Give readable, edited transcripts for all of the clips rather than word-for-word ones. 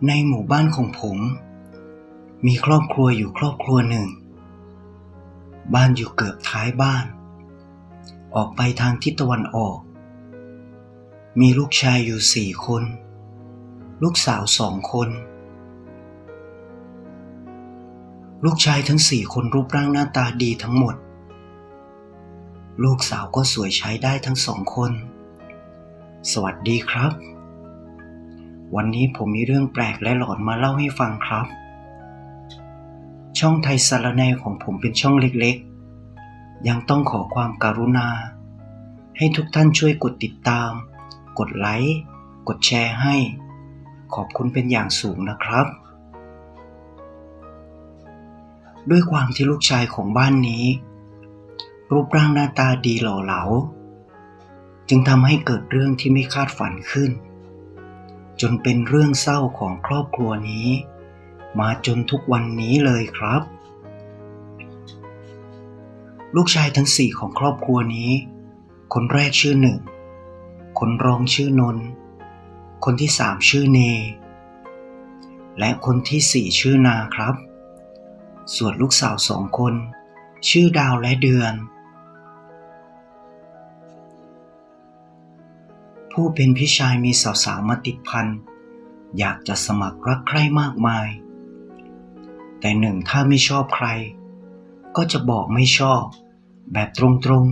ในหมู่บ้านของผมมีครอบครัวอยู่ครอบครัวหนึ่งบ้านอยู่เกือบท้ายบ้านออกไปทางทิศตะวันออกมีลูกชายอยู่4 คนลูกสาว2 คนลูกชายทั้ง4 คนรูปร่างหน้าตาดีทั้งหมดลูกสาวก็สวยใช้ได้ทั้ง2 คนสวัสดีครับวันนี้ผมมีเรื่องแปลกและหลอนมาเล่าให้ฟังครับช่องไทยสารแนของผมเป็นช่องเล็กๆยังต้องขอความกรุณาให้ทุกท่านช่วยกดติดตามกดไลค์กดแชร์ให้ขอบคุณเป็นอย่างสูงนะครับด้วยความที่ลูกชายของบ้านนี้รูปร่างหน้าตาดีหล่อเหลาจึงทำให้เกิดเรื่องที่ไม่คาดฝันขึ้นจนเป็นเรื่องเศร้าของครอบครัวนี้มาจนทุกวันนี้เลยครับลูกชายทั้ง4ของครอบครัวนี้คนแรกชื่อ1คนรองชื่อนนท์คนที่3ชื่อเนและคนที่4ชื่อนาครับส่วนลูกสาว2 คนชื่อดาวและเดือนผู้เป็นพี่ชายมีสาวๆมาติดพันอยากจะสมัครรักใคร่มากมายแต่ถ้าไม่ชอบใครก็จะบอกไม่ชอบแบบตรง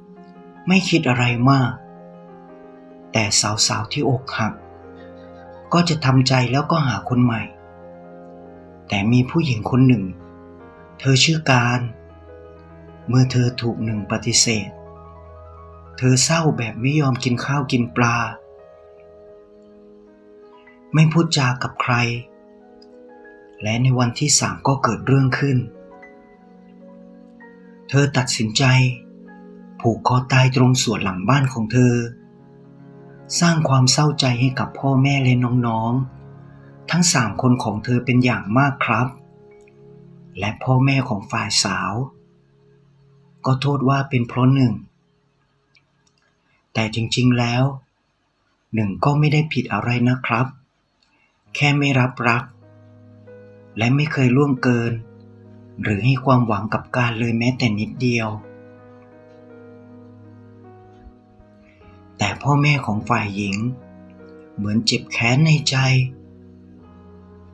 ๆไม่คิดอะไรมากแต่สาวๆที่อกหักก็จะทำใจแล้วก็หาคนใหม่แต่มีผู้หญิงคนหนึ่งเธอชื่อการเมื่อเธอถูกปฏิเสธเธอเศร้าแบบไม่ยอมกินข้าวกินปลาไม่พูดจากับใครและในวันที่3ก็เกิดเรื่องขึ้นเธอตัดสินใจผูกคอตายตรงสวนหลังบ้านของเธอสร้างความเศร้าใจให้กับพ่อแม่และน้องๆทั้ง3 คนของเธอเป็นอย่างมากครับและพ่อแม่ของฝ่ายสาวก็โทษว่าเป็นเพราะแต่จริงๆแล้วก็ไม่ได้ผิดอะไรนะครับแค่ไม่รับรักและไม่เคยล่วงเกินหรือให้ความหวังกับการเลยแม้แต่นิดเดียวแต่พ่อแม่ของฝ่ายหญิงเหมือนเจ็บแค้นในใจ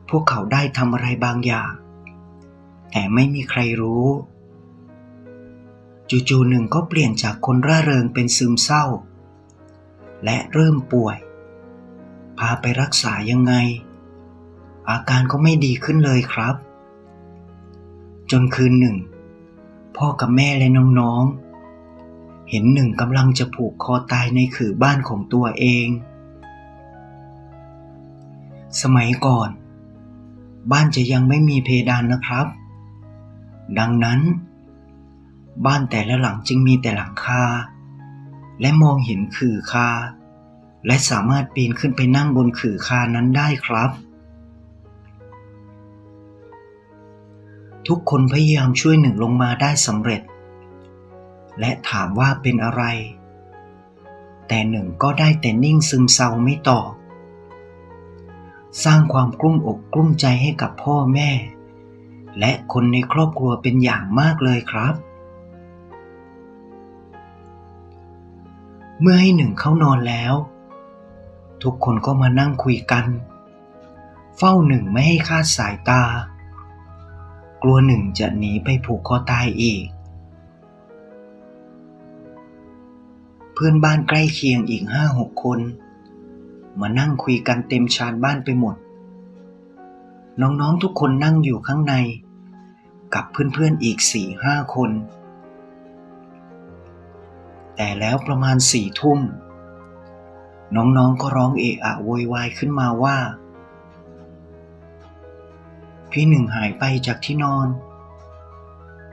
พวกเขาได้ทำอะไรบางอย่างแต่ไม่มีใครรู้จู่ๆก็เปลี่ยนจากคนร่าเริงเป็นซึมเศร้าและเริ่มป่วยพาไปรักษายังไงอาการก็ไม่ดีขึ้นเลยครับจนคืนพ่อกับแม่และน้องๆเห็นกำลังจะผูกคอตายในขื่อบ้านของตัวเองสมัยก่อนบ้านจะยังไม่มีเพดานนะครับดังนั้นบ้านแต่ละหลังจึงมีแต่หลังคาและมองเห็นขื่อคาและสามารถปีนขึ้นไปนั่งบนขื่อคานั้นได้ครับทุกคนพยายามช่วยลงมาได้สำเร็จและถามว่าเป็นอะไรแต่ก็ได้แต่นิ่งซึมเศร้าไม่ตอบสร้างความกลุ้มอกกลุ้มใจให้กับพ่อแม่และคนในครอบครัวเป็นอย่างมากเลยครับเมื่อให้เข้านอนแล้วทุกคนก็มานั่งคุยกันเฝ้าไม่ให้คลาดสายตากลัวจะหนีไปผูกคอตายอีกเพื่อนบ้านใกล้เคียงอีก 5-6 คนมานั่งคุยกันเต็มชานบ้านไปหมดน้องๆทุกคนนั่งอยู่ข้างในกับเพื่อนๆอีก 4-5 คนแต่แล้วประมาณ4 ทุ่มน้องๆก็ร้องเอะอะโวยวายขึ้นมาว่าพี่หายไปจากที่นอน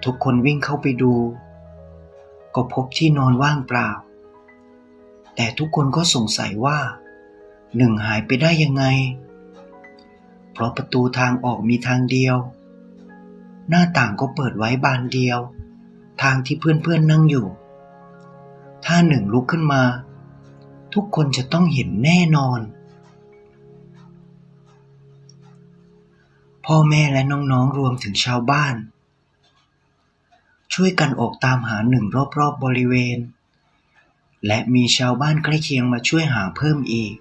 ทุกคนวิ่งเข้าไปดูก็พบที่นอนว่างเปล่าแต่ทุกคนก็สงสัยว่าหายไปได้ยังไงเพราะประตูทางออกมีทางเดียวหน้าต่างก็เปิดไว้บานเดียวทางที่เพื่อนๆนั่งอยู่ถ้าลุกขึ้นมาทุกคนจะต้องเห็นแน่นอน พ่อแม่และน้องๆรวมถึงชาวบ้านช่วยกันออกตามหาหนึ่งรอบๆบริเวณและมีชาวบ้านใกล้เคียงมาช่วยหาเพิ่มอีก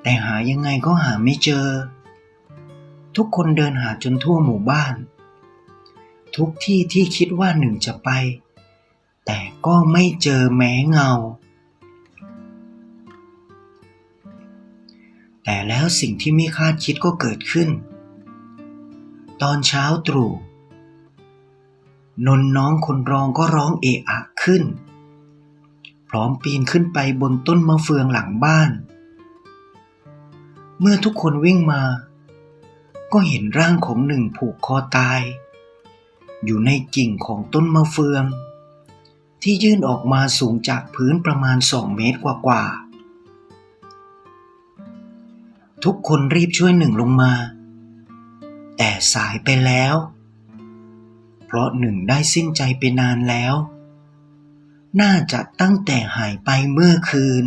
แต่หายังไงก็หาไม่เจอทุกคนเดินหาจนทั่วหมู่บ้านทุกที่ที่คิดว่าหนึ่งจะไปแต่ก็ไม่เจอแม้เงาแต่แล้วสิ่งที่ไม่คาดคิดก็เกิดขึ้นตอนเช้าตรู่นนน้องคนรองก็ร้องเอะอะขึ้นพร้อมปีนขึ้นไปบนต้นมะเฟืองหลังบ้านเมื่อทุกคนวิ่งมาก็เห็นร่างของหนึ่งผูกคอตายอยู่ในกิ่งของต้นมะเฟืองที่ยื่นออกมาสูงจากพื้นประมาณ2 เมตรกว่าๆทุกคนรีบช่วยหนึ่งลงมาแต่สายไปแล้วเพราะหนึ่งได้สิ้นใจไปนานแล้วน่าจะตั้งแต่หายไปเมื่อคืน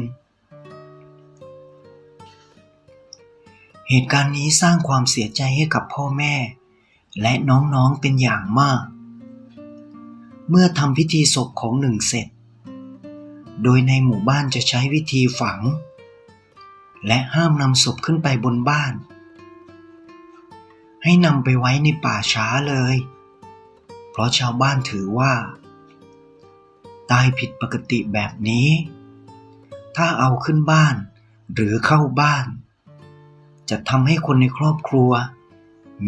เหตุการณ์นี้สร้างความเสียใจให้กับพ่อแม่และน้องๆเป็นอย่างมากเมื่อทำพิธีศพของหนึ่งเสร็จโดยในหมู่บ้านจะใช้วิธีฝังและห้ามนำศพขึ้นไปบนบ้านให้นำไปไว้ในป่าช้าเลยเพราะชาวบ้านถือว่าตายผิดปกติแบบนี้ถ้าเอาขึ้นบ้านหรือเข้าบ้านจะทำให้คนในครอบครัว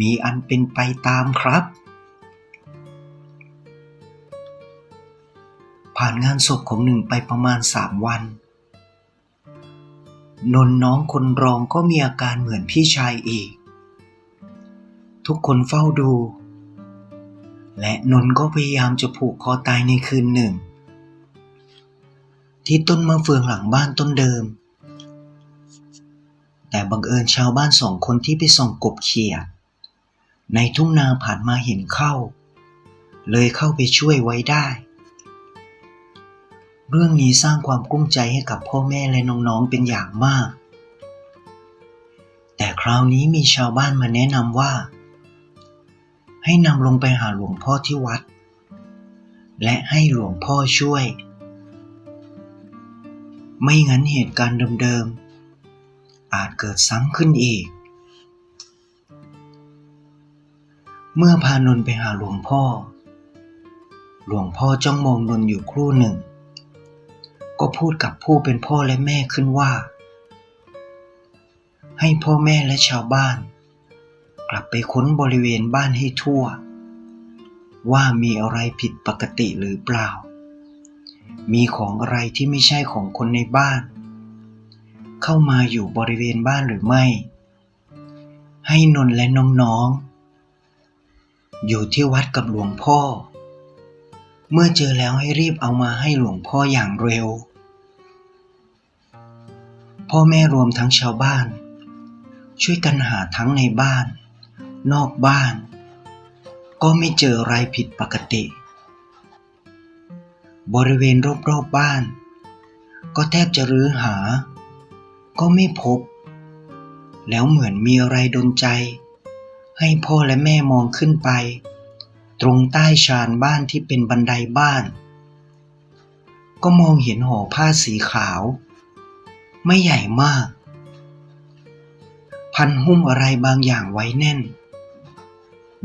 มีอันเป็นไปตามครับผ่านงานศพของหนึ่งไปประมาณ3 วันนนน้องคนรองก็มีอาการเหมือนพี่ชายอีกทุกคนเฝ้าดูและนนก็พยายามจะผูกคอตายในคืนหนึ่งที่ต้นมะเฟืองหลังบ้านต้นเดิมแต่บังเอิญชาวบ้าน2 คนที่ไปส่องกบเขียดในทุ่งนาผ่านมาเห็นเข้าเลยเข้าไปช่วยไว้ได้เรื่องนี้สร้างความกุ้มใจให้กับพ่อแม่และน้องๆเป็นอย่างมากแต่คราวนี้มีชาวบ้านมาแนะนำว่าให้นำลงไปหาหลวงพ่อที่วัดและให้หลวงพ่อช่วยไม่งั้นเหตุการณ์เดิมๆอาจเกิดซ้ำขึ้นอีกเมื่อพานนท์ไปหาหลวงพ่อจ้องมองนนท์อยู่ครู่หนึ่งก็พูดกับผู้เป็นพ่อและแม่ขึ้นว่าให้พ่อแม่และชาวบ้านกลับไปค้นบริเวณบ้านให้ทั่วว่ามีอะไรผิดปกติหรือเปล่ามีของอะไรที่ไม่ใช่ของคนในบ้านเข้ามาอยู่บริเวณบ้านหรือไม่ให้นนท์และน้องๆอยู่ที่วัดกับหลวงพ่อเมื่อเจอแล้วให้รีบเอามาให้หลวงพ่ออย่างเร็วพ่อแม่รวมทั้งชาวบ้านช่วยกันหาทั้งในบ้านนอกบ้านก็ไม่เจออะไรผิดปกติบริเวณรอบๆบ้านก็แทบจะรื้อหาก็ไม่พบแล้วเหมือนมีอะไรดลใจให้พ่อและแม่มองขึ้นไปตรงใต้ชานบ้านที่เป็นบันไดบ้านก็มองเห็นห่อผ้าสีขาวไม่ใหญ่มากพันหุ้มอะไรบางอย่างไว้แน่น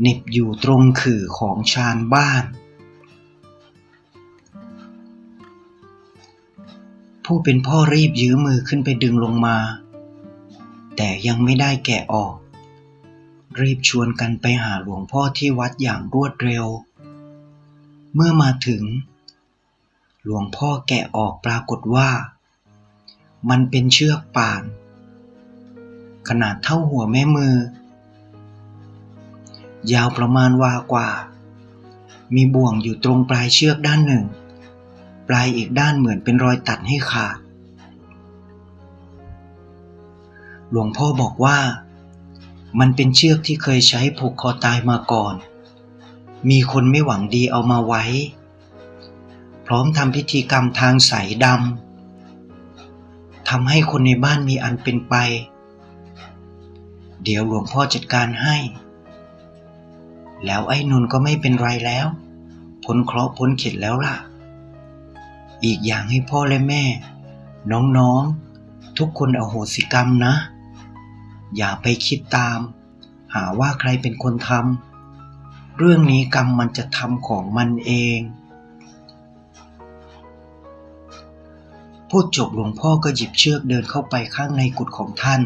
เหน็บอยู่ตรงขื่อของชานบ้านผู้เป็นพ่อรีบยื้อมือขึ้นไปดึงลงมาแต่ยังไม่ได้แกะออกรีบชวนกันไปหาหลวงพ่อที่วัดอย่างรวดเร็วเมื่อมาถึงหลวงพ่อแกะออกปรากฏว่ามันเป็นเชือกป่านขนาดเท่าหัวแม่มือยาวประมาณวากว่ามีบ่วงอยู่ตรงปลายเชือกด้านหนึ่งปลายอีกด้านเหมือนเป็นรอยตัดให้ขาดหลวงพ่อบอกว่ามันเป็นเชือกที่เคยใช้ผูกคอตายมาก่อนมีคนไม่หวังดีเอามาไว้พร้อมทำพิธีกรรมทางสายดำทำให้คนในบ้านมีอันเป็นไป เดี๋ยวหลวงพ่อจัดการให้ แล้วไอ้นนท์ก็ไม่เป็นไรแล้วพ้นเคราะห์พ้นเข็ดแล้วล่ะอีกอย่างให้พ่อและแม่น้องๆทุกคนอโหสิกรรมนะอย่าไปคิดตามหาว่าใครเป็นคนทำเรื่องนี้กรรมมันจะทำของมันเองพูดจบหลวงพ่อก็หยิบเชือกเดินเข้าไปข้างในกุฏของท่าน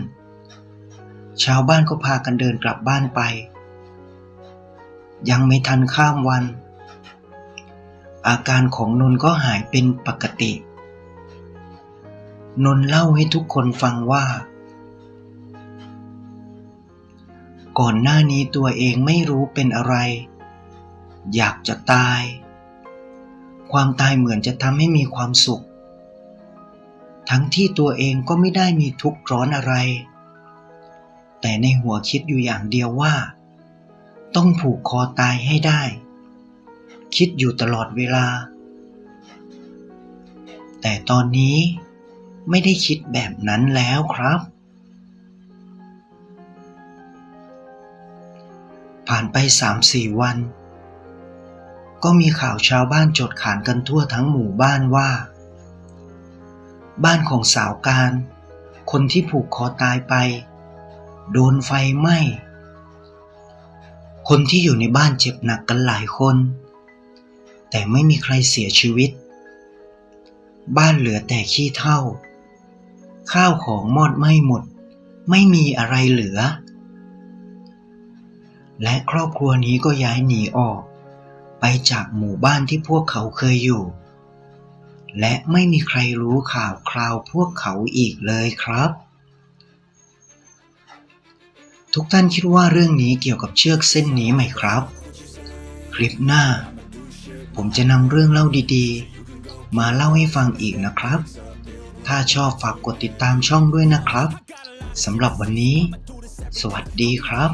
ชาวบ้านก็พากันเดินกลับบ้านไปยังไม่ทันข้ามวันอาการของนนท์ก็หายเป็นปกตินนท์เล่าให้ทุกคนฟังว่าก่อนหน้านี้ตัวเองไม่รู้เป็นอะไรอยากจะตายความตายเหมือนจะทำให้มีความสุขทั้งที่ตัวเองก็ไม่ได้มีทุกข์ร้อนอะไรแต่ในหัวคิดอยู่อย่างเดียวว่าต้องผูกคอตายให้ได้คิดอยู่ตลอดเวลาแต่ตอนนี้ไม่ได้คิดแบบนั้นแล้วครับผ่านไป 3-4 วันก็มีข่าวชาวบ้านโจดขานกันทั่วทั้งหมู่บ้านว่าบ้านของสาวการคนที่ผูกคอตายไปโดนไฟไหม้คนที่อยู่ในบ้านเจ็บหนักกันหลายคนแต่ไม่มีใครเสียชีวิตบ้านเหลือแต่ขี้เถ้าข้าวของมอดไหม้หมดไม่มีอะไรเหลือและครอบครัวนี้ก็ย้ายหนีออกไปจากหมู่บ้านที่พวกเขาเคยอยู่และไม่มีใครรู้ข่าวคราวพวกเขาอีกเลยครับทุกท่านคิดว่าเรื่องนี้เกี่ยวกับเชือกเส้นนี้ไหมครับคลิปหน้าผมจะนำเรื่องเล่าดีๆมาเล่าให้ฟังอีกนะครับถ้าชอบฝากกดติดตามช่องด้วยนะครับสำหรับวันนี้สวัสดีครับ